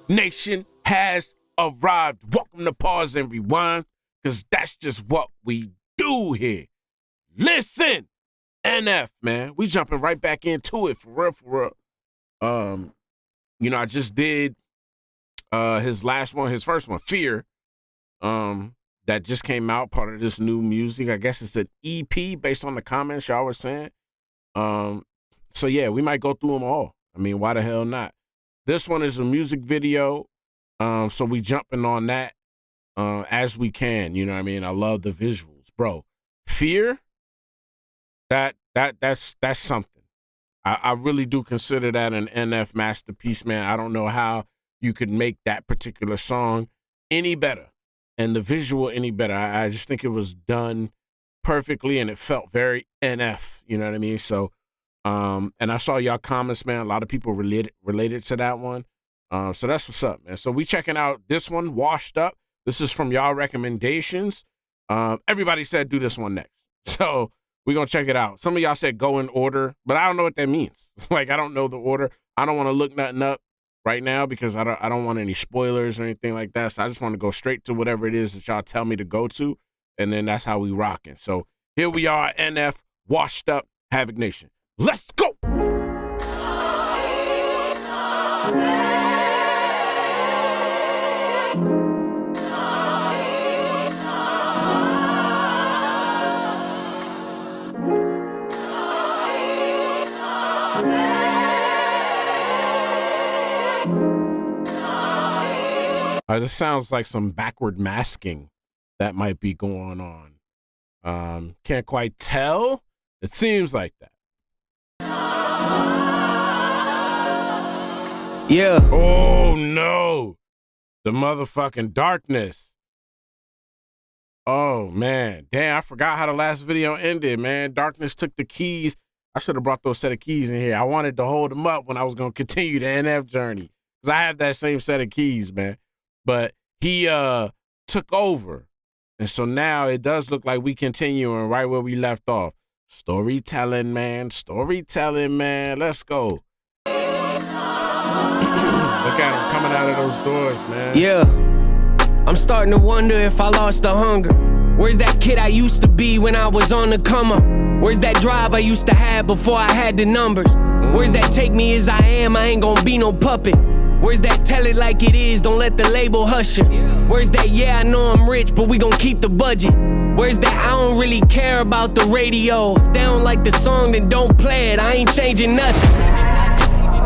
Nation has arrived. Welcome to Pause and Rewind, because that's just what we do here. Listen, NF, man, we jumping right back into it, for real, for real. I just did his last one, his first one, Fear, that just came out, part of this new music. I guess it's an EP based on the comments y'all were saying. So yeah, we might go through them all. I mean, why the hell not? This one is a music video, so we jumping on that as we can. You know what I mean? I love the visuals, bro. Fear, that's something. I really do consider that an NF masterpiece, man. I don't know how you could make that particular song any better and the visual any better. I just think it was done perfectly and it felt very NF, you know what I mean? So, and I saw y'all comments, man. A lot of people related to that one. So that's what's up, man. So we checking out this one, Washed Up. This is from y'all recommendations. Everybody said do this one next. So we're going to check it out. Some of y'all said go in order, but I don't know what that means. Like, I don't know the order. I don't want to look nothing up right now because I don't want any spoilers or anything like that. So I just want to go straight to whatever it is that y'all tell me to go to, and then that's how we rocking. So here we are, NF, Washed Up, Havik Nation. Let's go! This sounds like some backward masking that might be going on. Can't quite tell. It seems like that. Yeah. Oh, no. The motherfucking darkness. Oh, man. Damn, I forgot how the last video ended, man. Darkness took the keys. I should have brought those set of keys in here. I wanted to hold them up when I was going to continue the NF journey, because I have that same set of keys, man. But he took over. And so now it does look like we continuing right where we left off. Storytelling, man. Storytelling, man. Let's go. Look at him coming out of those doors, man. Yeah. I'm starting to wonder if I lost the hunger. Where's that kid I used to be when I was on the come up? Where's that drive I used to have before I had the numbers? Where's that take me as I am? I ain't gonna be no puppet. Where's that tell it like it is, don't let the label hush you? Where's that yeah, I know I'm rich, but we gon' keep the budget? Where's that I don't really care about the radio? If they don't like the song, then don't play it, I ain't changing nothing.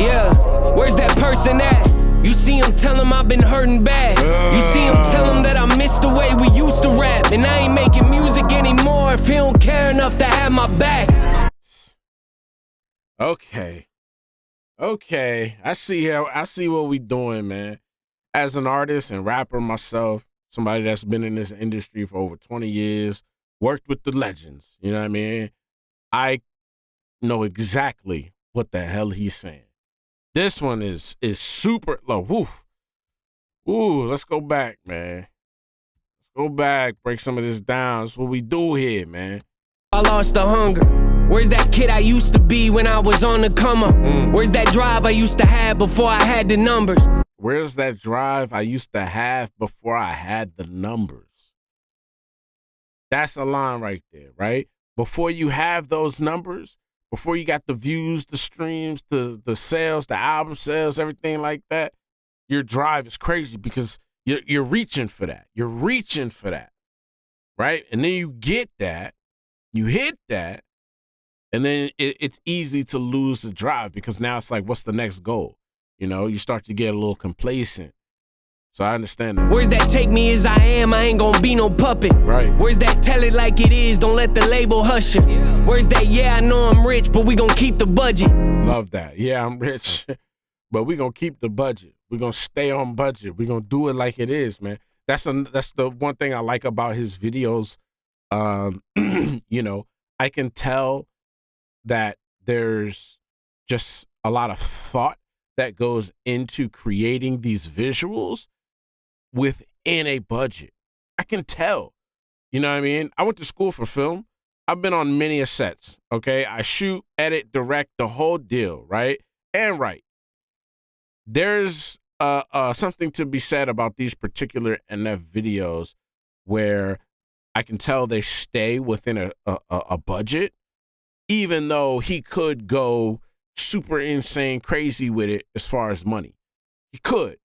Yeah, where's that person at? You see him, tell him I've been hurting bad. You see him, tell him that I miss the way we used to rap. And I ain't making music anymore if he don't care enough to have my back. Okay, I see what we doing, man. As an artist and rapper myself, somebody that's been in this industry for over 20 years, worked with the legends, you know what I mean? I know exactly what the hell he's saying. This one is super low. Ooh, let's go back, man. Let's go back, break some of this down. That's what we do here, man. I lost the hunger. Where's that kid I used to be when I was on the come up? Where's that drive I used to have before I had the numbers? Where's that drive I used to have before I had the numbers? That's a line right there, right? Before you have those numbers, before you got the views, the streams, the sales, the album sales, everything like that, your drive is crazy because you're reaching for that. You're reaching for that, right? And then you get that, you hit that, and then it's easy to lose the drive because now it's like, what's the next goal? You know, you start to get a little complacent. So I understand that. Where's that take me as I am? I ain't gonna be no puppet. Right. Where's that tell it like it is? Don't let the label hush you. Where's that yeah, I know I'm rich, but we gonna keep the budget. Love that. Yeah, I'm rich, but we gonna keep the budget. We gonna stay on budget. We gonna do it like it is, man. That's the one thing I like about his videos. You know, I can tell that there's just a lot of thought that goes into creating these visuals within a budget. I can tell. You know what I mean? I went to school for film. I've been on many a sets, okay? I shoot, edit, direct, the whole deal, right? And write. There's something to be said about these particular NF videos where I can tell they stay within a budget, even though he could go super insane crazy with it as far as money. He could,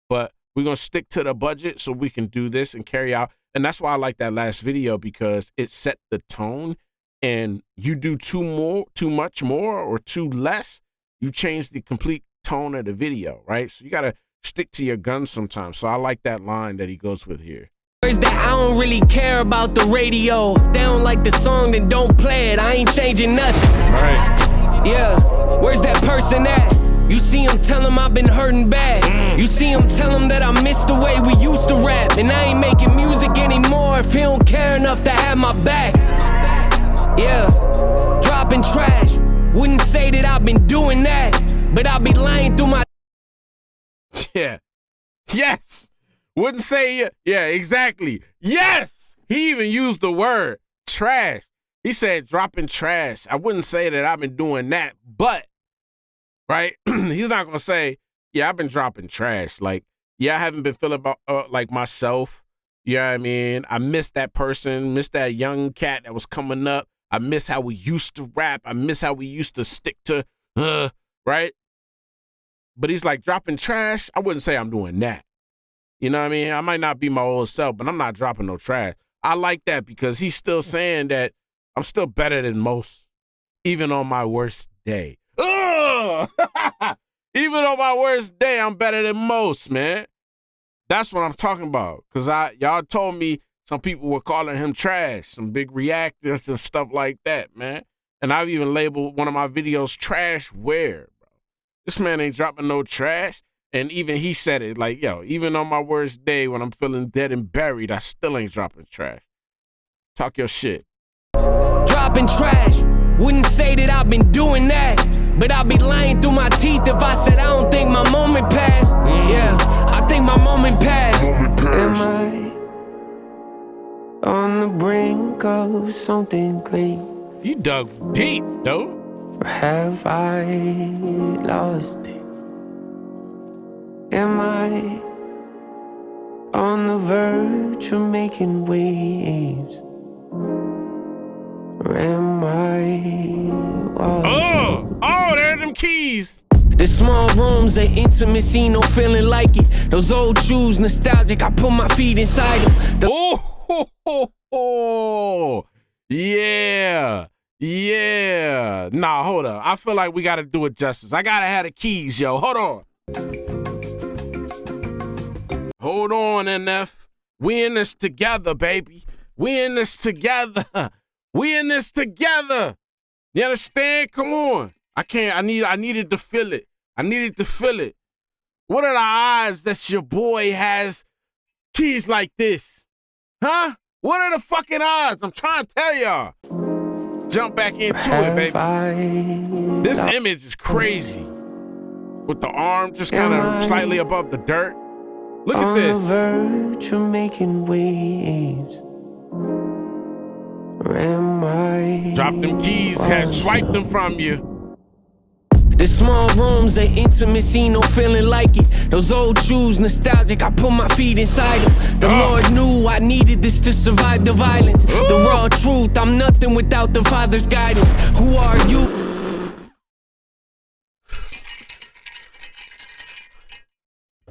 but we're going to stick to the budget so we can do this and carry out. And that's why I like that last video, because it set the tone. And you do too much more or too less, you change the complete tone of the video, right? So you got to stick to your guns sometimes. So I like that line that he goes with here. Where's that? I don't really care about the radio. If they don't like the song, then don't play it. I ain't changing nothing. Right. Yeah. Where's that person at? You see him, tell him I've been hurting bad. You see him, tell him that I miss the way we used to rap. And I ain't making music anymore if he don't care enough to have my back. Yeah, dropping trash. Wouldn't say that I've been doing that, but I'll be lying through my... Yeah. Yes. Wouldn't say, yeah, exactly. Yes. He even used the word trash. He said dropping trash. I wouldn't say that I've been doing that, but, right? He's not going to say, yeah, I've been dropping trash. Like, yeah, I haven't been feeling about like myself. You know what I mean? I miss that person, miss that young cat that was coming up. I miss how we used to rap. I miss how we used to stick to, right? But he's like, dropping trash? I wouldn't say I'm doing that. You know what I mean? I might not be my old self, but I'm not dropping no trash. I like that because he's still saying that I'm still better than most, even on my worst day. Ugh! Even on my worst day, I'm better than most, man. That's what I'm talking about. Because y'all told me some people were calling him trash, some big reactors and stuff like that, man. And I've even labeled one of my videos trash where, bro. This man ain't dropping no trash. And even he said it, like, yo, even on my worst day when I'm feeling dead and buried, I still ain't dropping trash. Talk your shit. Dropping trash. Wouldn't say that I've been doing that, but I'll be lying through my teeth if I said I don't think my moment passed. Yeah, I think my moment passed. Am I on the brink of something great? You dug deep, though. Or have I lost it? Am I on the verge of making waves? Or am I Oh, there are them keys. The small rooms, the intimacy, no feeling like it. Those old shoes, nostalgic, I put my feet inside them. Yeah. Nah, hold up. I feel like we got to do it justice. I got to have the keys, yo. Hold on. Hold on, NF. We in this together, baby. We in this together. We in this together. You understand? Come on. I needed to feel it. I needed to feel it. What are the odds that your boy has keys like this? Huh? What are the fucking odds? I'm trying to tell y'all. Jump back into it, baby. This image is crazy. With the arm just kind of slightly above the dirt. Look at this. On the verge of making waves. Or am I? Drop them keys, swipe them from you. The small rooms, the intimacy, no feeling like it. Those old shoes, nostalgic, I put my feet inside them. The Lord knew I needed this to survive the violence. The raw truth, I'm nothing without the Father's guidance. Who are you?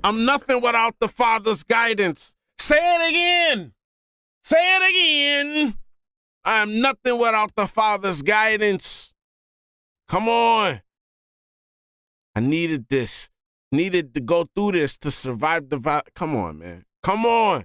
I'm nothing without the Father's guidance. Say it again. Say it again. I am nothing without the Father's guidance. Come on. I needed this. Needed to go through this to survive the Come on, man. Come on.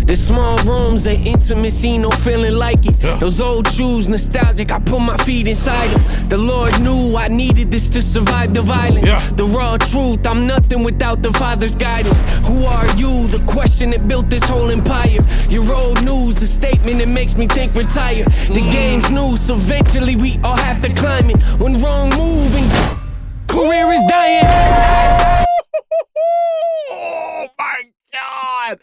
The small rooms, the intimacy, no feeling like it. Those old shoes, nostalgic, I put my feet inside them. The Lord knew I needed this to survive the violence. The raw truth, I'm nothing without the Father's guidance. Who are you? The question that built this whole empire. Your old news, a statement that makes me think retire. The game's new, so eventually we all have to climb it. When wrong move and career is dying. Oh my God.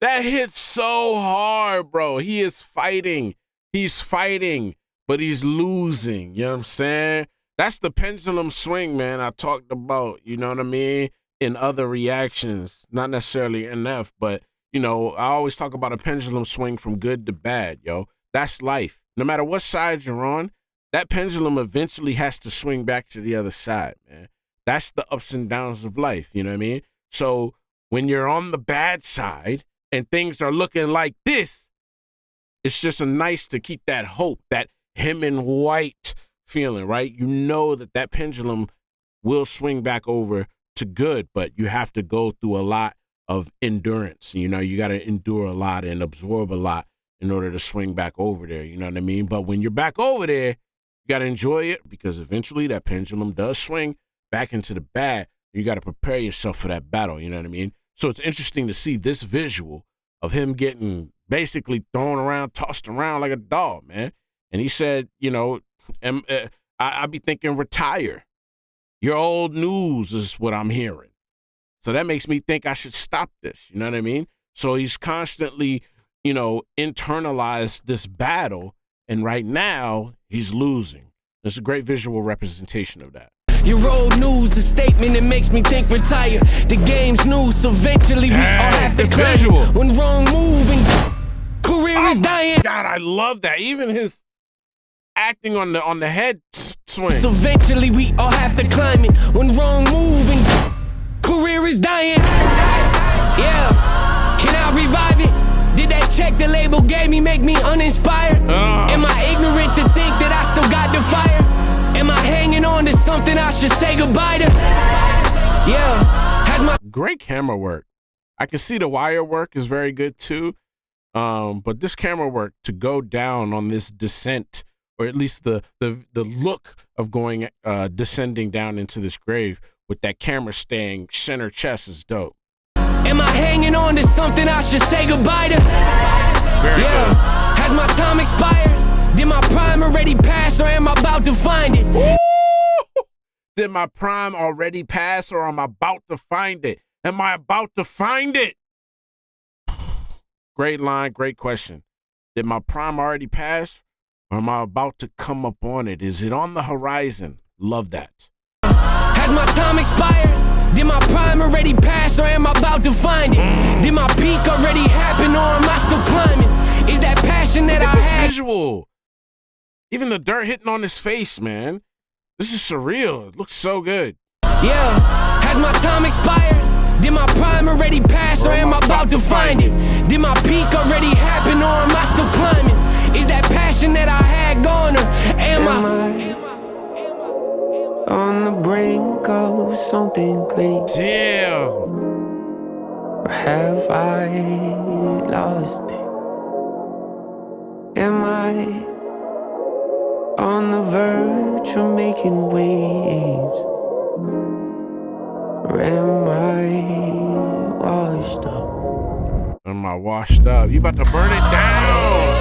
That hits so hard, bro. He is fighting. He's fighting, but he's losing. You know what I'm saying? That's the pendulum swing, man. I talked about, you know what I mean, in other reactions, not necessarily NF, but I always talk about a pendulum swing from good to bad, yo. That's life. No matter what side you're on, that pendulum eventually has to swing back to the other side, man. That's the ups and downs of life, you know what I mean? So when you're on the bad side and things are looking like this, it's just nice to keep that hope, that him in white feeling, right? You know that pendulum will swing back over to good, but you have to go through a lot of endurance. You got to endure a lot and absorb a lot in order to swing back over there. You know what I mean? But when you're back over there, you got to enjoy it, because eventually that pendulum does swing back into the bad. You got to prepare yourself for that battle. You know what I mean? So it's interesting to see this visual of him getting basically thrown around, tossed around like a dog, man. And he said, I be thinking retire. Your old news is what I'm hearing. So that makes me think I should stop this. You know what I mean? So he's constantly, internalized this battle. And right now he's losing. There's a great visual representation of that. Your old news, a statement that makes me think retire. The game's new, so eventually we all have to climb it. When wrong move and career is dying. God, I love that. Even his acting on the head swing. So eventually we all have to climb it. When wrong move and career is dying. Yeah, can I revive it? Did that check the label gave me make me uninspired? Am I ignorant to think that I still got the fire? Am I hanging on to something I should say goodbye to? Yeah, has my great camera work. I can see the wire work is very good too. But this camera work to go down on this descent, or at least the look of going descending down into this grave with that camera staying center chest is dope. Am I hanging on to something I should say goodbye to? Very good. Has my time expired? Did my prime already pass, or am I about to find it? Woo! Did my prime already pass, or am I about to find it? Am I about to find it? Great line, great question. Did my prime already pass, or am I about to come up on it? Is it on the horizon? Love that. Has my time expired? Did my prime already pass, or am I about to find it? Did my peak already happen, or am I still climbing? Is that passion that I had? Visual. Even the dirt hitting on his face, man. This is surreal. It looks so good. Yeah. Has my time expired? Did my prime already pass, or am I about to find it? Did my peak already happen, or am I still climbing? Is that passion that I had gone, or am I on the brink of something great? Damn. Or have I lost it? Am I on the verge of making waves? Or am I washed up? Am I washed up? You about to burn it down.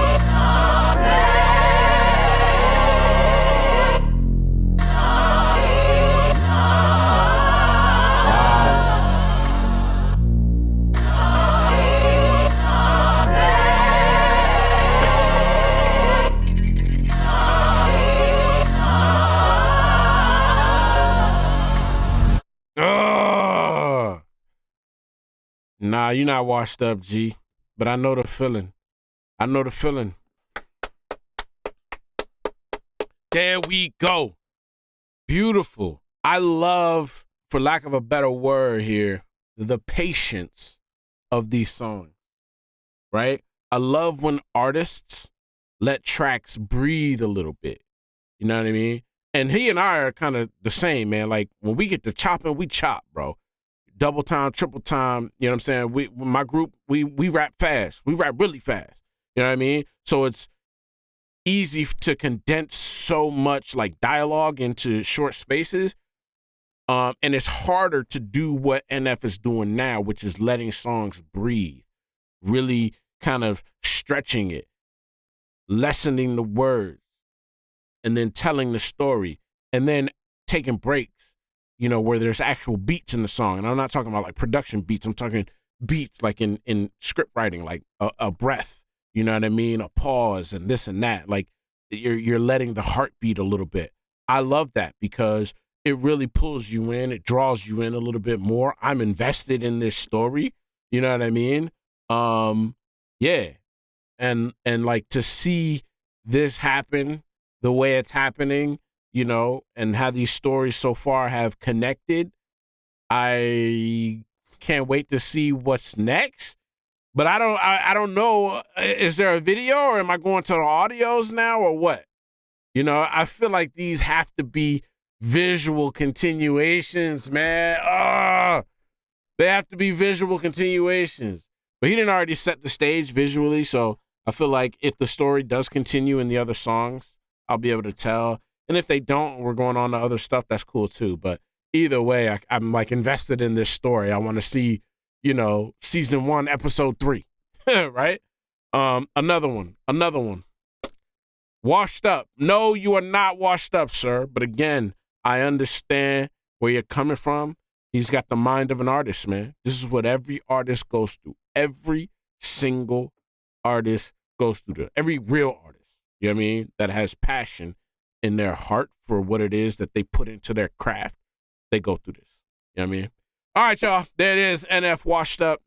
Nah, you're not washed up, G. But I know the feeling. I know the feeling. There we go. Beautiful. I love, for lack of a better word here, the patience of these songs, right? I love when artists let tracks breathe a little bit. You know what I mean? And he and I are kind of the same, man. Like, when we get to chopping, we chop, bro. Double time, triple time, you know what I'm saying? My group, we rap fast. We rap really fast. You know what I mean? So it's easy to condense so much like dialogue into short spaces. And it's harder to do what NF is doing now, which is letting songs breathe, really kind of stretching it, lessening the words, and then telling the story, and then taking breaks, you know, where there's actual beats in the song. And I'm not talking about like production beats. I'm talking beats like in script writing, like a breath, you know what I mean? A pause and this and that. Like you're letting the heart beat a little bit. I love that because it really pulls you in. It draws you in a little bit more. I'm invested in this story. You know what I mean? Yeah. And like to see this happen the way it's happening, you know, and how these stories so far have connected. I can't wait to see what's next. But I don't know. Is there a video or am I going to the audios now or what? You know, I feel like these have to be visual continuations, man. They have to be visual continuations. But he didn't already set the stage visually, so I feel like if the story does continue in the other songs, I'll be able to tell. And if they don't, we're going on to other stuff, that's cool too. But either way, I'm like invested in this story. I want to see, you know, season 1, episode 3, right? Another one. Washed up. No, you are not washed up, sir. But again, I understand where you're coming from. He's got the mind of an artist, man. This is what every artist goes through. Every single artist goes through this. Every real artist, you know what I mean, that has passion in their heart for what it is that they put into their craft, they go through this. You know what I mean? All right, y'all. There it is. NF Washed Up.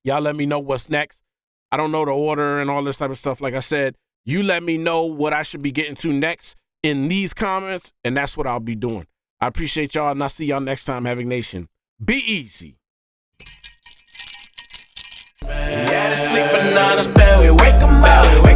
Y'all let me know what's next. I don't know the order and all this type of stuff. Like I said, you let me know what I should be getting to next in these comments, and that's what I'll be doing. I appreciate y'all, and I'll see y'all next time, Havik Nation. Be easy. Yeah, sleeping on his bed, we wake him up.